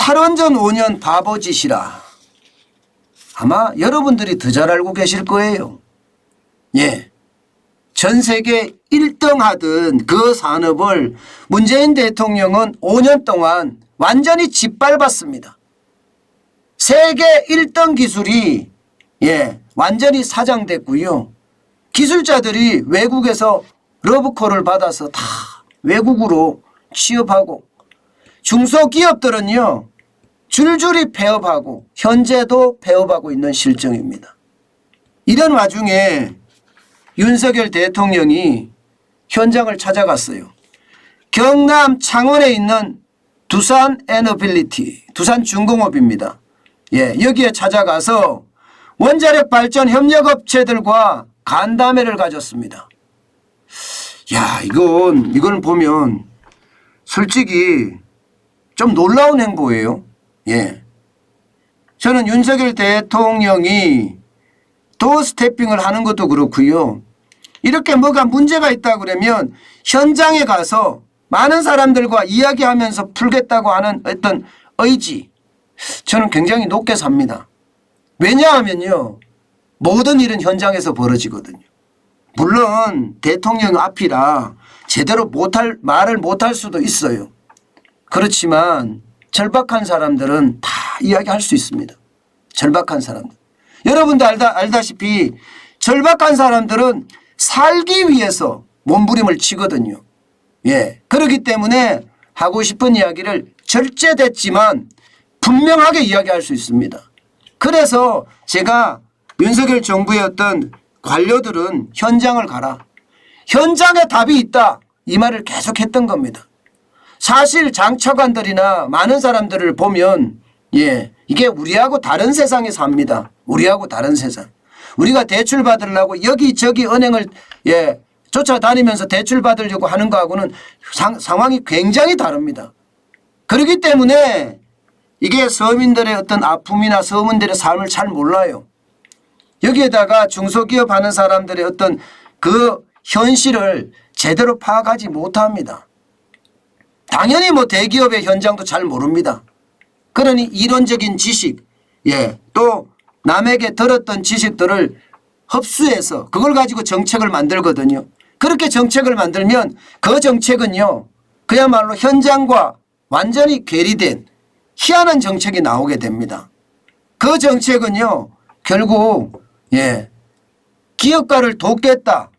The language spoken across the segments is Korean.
탈원전 5년 바보짓이라. 아마 여러분들이 더 잘 알고 계실 거예요. 예. 전 세계 1등 하던 그 산업을 문재인 대통령은 5년 동안 완전히 짓밟았습니다. 세계 1등 기술이 완전히 사장됐고요. 기술자들이 외국에서 러브콜을 받아서 다 외국으로 취업하고 중소기업들은요 줄줄이 폐업하고 현재도 폐업하고 있는 실정입니다. 이런 와중에 윤석열 대통령이 현장을 찾아갔어요. 경남 창원에 있는 두산 에너빌리티, 두산중공업입니다. 여기에 찾아가서 원자력 발전 협력업체들과 간담회를 가졌습니다. 이건 보면 솔직히 좀 놀라운 행보예요. 저는 윤석열 대통령이 도어 스태핑을 하는 것도 그렇고요. 이렇게 뭐가 문제가 있다 그러면 현장에 가서 많은 사람들과 이야기하면서 풀겠다고 하는 어떤 의지, 저는 굉장히 높게 삽니다. 왜냐하면요, 모든 일은 현장에서 벌어지거든요. 물론 대통령 앞이라 제대로 말을 못할 수도 있어요. 그렇지만 절박한 사람들은 다 이야기할 수 있습니다. 절박한 사람들. 여러분도 알다시피 절박한 사람들은 살기 위해서 몸부림을 치거든요. 그렇기 때문에 하고 싶은 이야기를 절제됐지만 분명하게 이야기할 수 있습니다. 그래서 제가 윤석열 정부의 어떤 관료들은 현장을 가라. 현장에 답이 있다. 이 말을 계속했던 겁니다. 사실 장차관들이나 많은 사람들을 보면 이게 우리하고 다른 세상에 삽니다. 우리하고 다른 세상. 우리가 대출 받으려고 여기저기 은행을 쫓아다니면서 대출 받으려고 하는 거하고는 상황이 굉장히 다릅니다. 그렇기 때문에 이게 서민들의 어떤 아픔이나 서민들의 삶을 잘 몰라요. 여기에다가 중소기업 하는 사람들의 어떤 그 현실을 제대로 파악하지 못합니다. 당연히 대기업의 현장도 잘 모릅니다. 그러니 이론적인 지식, 또 남에게 들었던 지식들을 흡수해서 그걸 가지고 정책을 만들거든요. 그렇게 정책을 만들면 그 정책은요, 그야말로 현장과 완전히 괴리된 희한한 정책이 나오게 됩니다. 그 정책은요, 결국 기업가를 돕겠다,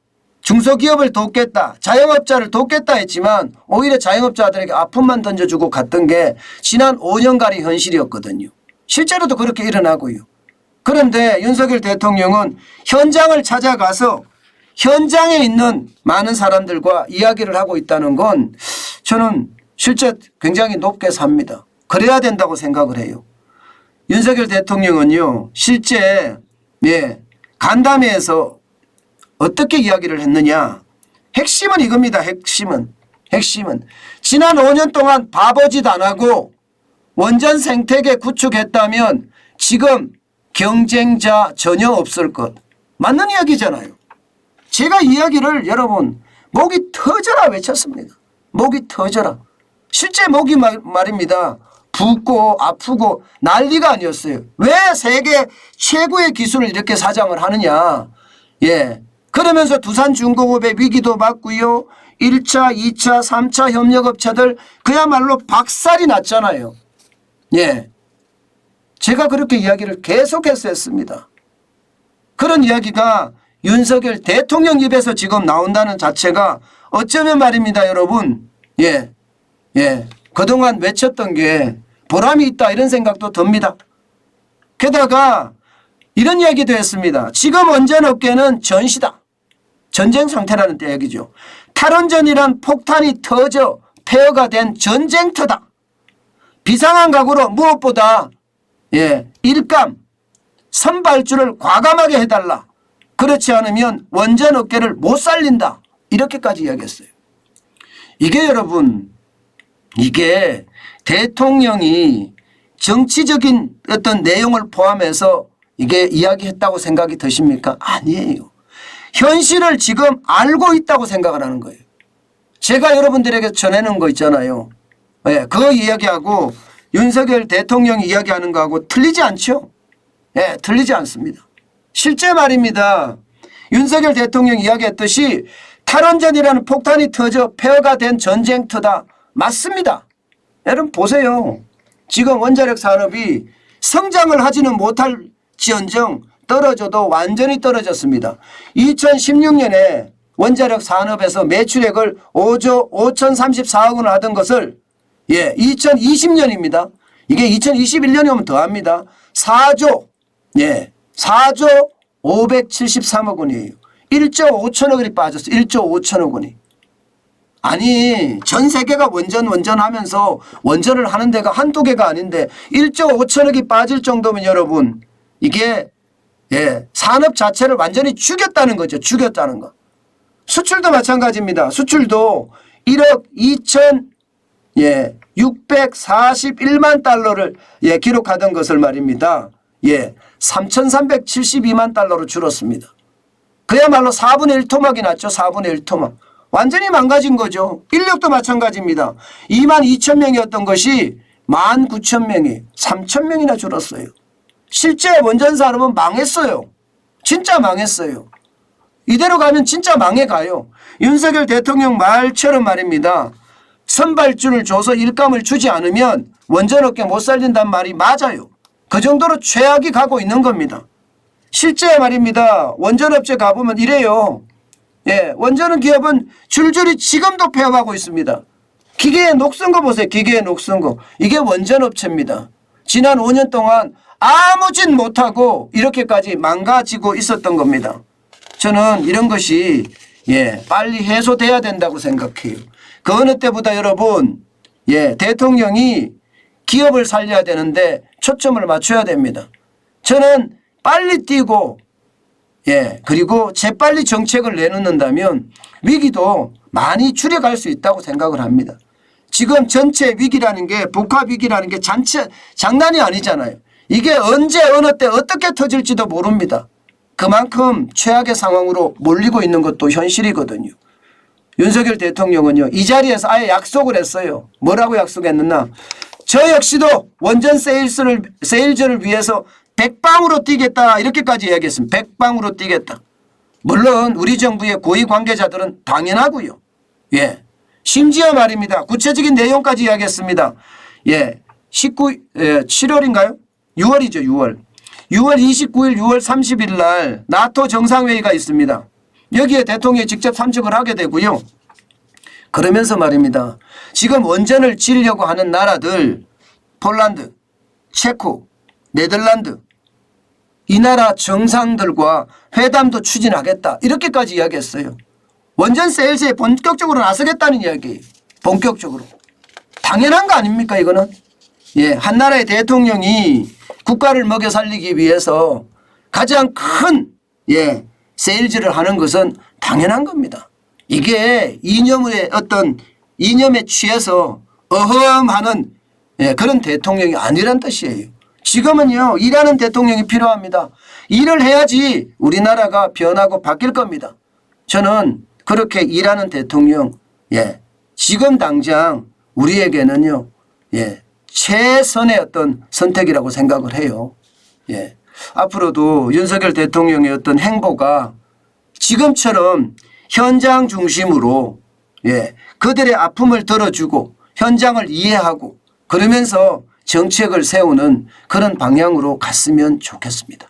중소기업을 돕겠다, 자영업자를 돕겠다 했지만 오히려 자영업자들에게 아픔만 던져주고 갔던 게 지난 5년간의 현실이었거든요. 실제로도 그렇게 일어나고요. 그런데 윤석열 대통령은 현장을 찾아가서 현장에 있는 많은 사람들과 이야기를 하고 있다는 건 저는 실제 굉장히 높게 삽니다. 그래야 된다고 생각을 해요. 윤석열 대통령은요, 실제 간담회에서 어떻게 이야기를 했느냐. 핵심은 이겁니다. 핵심은 지난 5년 동안 바보짓 안 하고 원전 생태계 구축했다면 지금 경쟁자 전혀 없을 것. 맞는 이야기잖아요. 제가 이야기를 여러분 목이 터져라 외쳤습니다. 목이 터져라. 실제 목이 말입니다. 붓고 아프고 난리가 아니었어요. 왜 세계 최고의 기술을 이렇게 사장을 하느냐. 그러면서 두산중공업의 위기도 맞고요. 1차, 2차, 3차 협력업체들 그야말로 박살이 났잖아요. 제가 그렇게 이야기를 계속해서 했습니다. 그런 이야기가 윤석열 대통령 입에서 지금 나온다는 자체가 어쩌면 말입니다, 여러분. 그동안 외쳤던 게 보람이 있다 이런 생각도 듭니다. 게다가 이런 이야기도 했습니다. 지금 원전업계는 전시다. 전쟁 상태라는 얘기죠. 탈원전이란 폭탄이 터져 폐허가 된 전쟁터다. 비상한 각오로 무엇보다 일감, 선발주를 과감하게 해달라. 그렇지 않으면 원전업계를 못 살린다. 이렇게까지 이야기했어요. 이게 여러분, 이게 대통령이 정치적인 어떤 내용을 포함해서 이게 이야기했다고 생각이 드십니까? 아니에요. 현실을 지금 알고 있다고 생각을 하는 거예요. 제가 여러분들에게 전해놓은 거 있잖아요. 그 이야기하고 윤석열 대통령이 이야기하는 거하고 틀리지 않죠? 예, 틀리지 않습니다. 실제 말입니다. 윤석열 대통령이 이야기했듯이 탈원전이라는 폭탄이 터져 폐허가 된 전쟁터다. 맞습니다. 여러분 보세요. 지금 원자력 산업이 성장을 하지는 못할 지언정 떨어져도 완전히 떨어졌습니다. 2016년에 원자력 산업에서 매출액을 5조 5,034억 원을 하던 것을 2020년입니다. 이게 2021년이 오면 더합니다. 4조 573억 원이에요. 1조 5천억 원이 빠졌어요. 1조 5천억 원이. 아니 전 세계가 원전하면서 원전을 하는 데가 한두 개가 아닌데 1조 5천억이 빠질 정도면 여러분 이게 산업 자체를 완전히 죽였다는 거죠. 죽였다는 거. 수출도 마찬가지입니다. 수출도 1억 2,641만 달러를 기록하던 것을 말입니다. 3,372만 달러로 줄었습니다. 그야말로 4분의 1토막이 났죠. 4분의 1토막. 완전히 망가진 거죠. 인력도 마찬가지입니다. 22,000명이었던 것이 19,000명이 3,000명이나 줄었어요. 실제 원전 산업은 망했어요. 진짜 망했어요. 이대로 가면 진짜 망해가요. 윤석열 대통령 말처럼 말입니다. 선발주를 줘서 일감을 주지 않으면 원전업계 못 살린단 말이 맞아요. 그 정도로 최악이 가고 있는 겁니다. 실제 말입니다. 원전업체 가보면 이래요. 원전 기업은 줄줄이 지금도 폐업하고 있습니다. 기계에 녹슨 거 보세요. 기계에 녹슨 거. 이게 원전업체입니다. 지난 5년 동안 아무 짓 못하고 이렇게까지 망가지고 있었던 겁니다. 저는 이런 것이 빨리 해소돼야 된다고 생각해요. 그 어느 때보다 여러분 대통령이 기업을 살려야 되는데 초점을 맞춰야 됩니다. 저는 빨리 뛰고 그리고 재빨리 정책을 내놓는다면 위기도 많이 줄여갈 수 있다고 생각을 합니다. 지금 전체 위기라는 게 복합 위기라는 게 장난이 아니잖아요. 이게 언제 어느 때 어떻게 터질지도 모릅니다. 그만큼 최악의 상황으로 몰리고 있는 것도 현실이거든요. 윤석열 대통령은요 이 자리에서 아예 약속을 했어요. 뭐라고 약속했느냐. 저 역시도 원전 세일즈를 위해서 백방으로 뛰겠다 이렇게까지 이야기했습니다. 백방으로 뛰겠다. 물론 우리 정부의 고위 관계자들은 당연하고요. 심지어 말입니다. 구체적인 내용까지 이야기했습니다. 7월인가요? 6월이죠. 6월 29일 6월 30일 날 나토 정상회의가 있습니다. 여기에 대통령이 직접 참석을 하게 되고요. 그러면서 말입니다. 지금 원전을 지으려고 하는 나라들 폴란드, 체코, 네덜란드 이 나라 정상들과 회담도 추진하겠다. 이렇게까지 이야기했어요. 원전 세일즈에 본격적으로 나서겠다는 이야기예요. 본격적으로. 당연한 거 아닙니까 이거는. 한 나라의 대통령이 국가를 먹여 살리기 위해서 가장 큰 세일즈를 하는 것은 당연한 겁니다. 이게 이념에 취해서 어허하는 그런 대통령이 아니란 뜻이에요. 지금은요 일하는 대통령이 필요합니다. 일을 해야지 우리나라가 변하고 바뀔 겁니다. 저는 그렇게 일하는 대통령 지금 당장 우리에게는요 최선의 어떤 선택이라고 생각을 해요. 앞으로도 윤석열 대통령의 어떤 행보가 지금처럼 현장 중심으로 그들의 아픔을 들어주고 현장을 이해하고 그러면서 정책을 세우는 그런 방향으로 갔으면 좋겠습니다.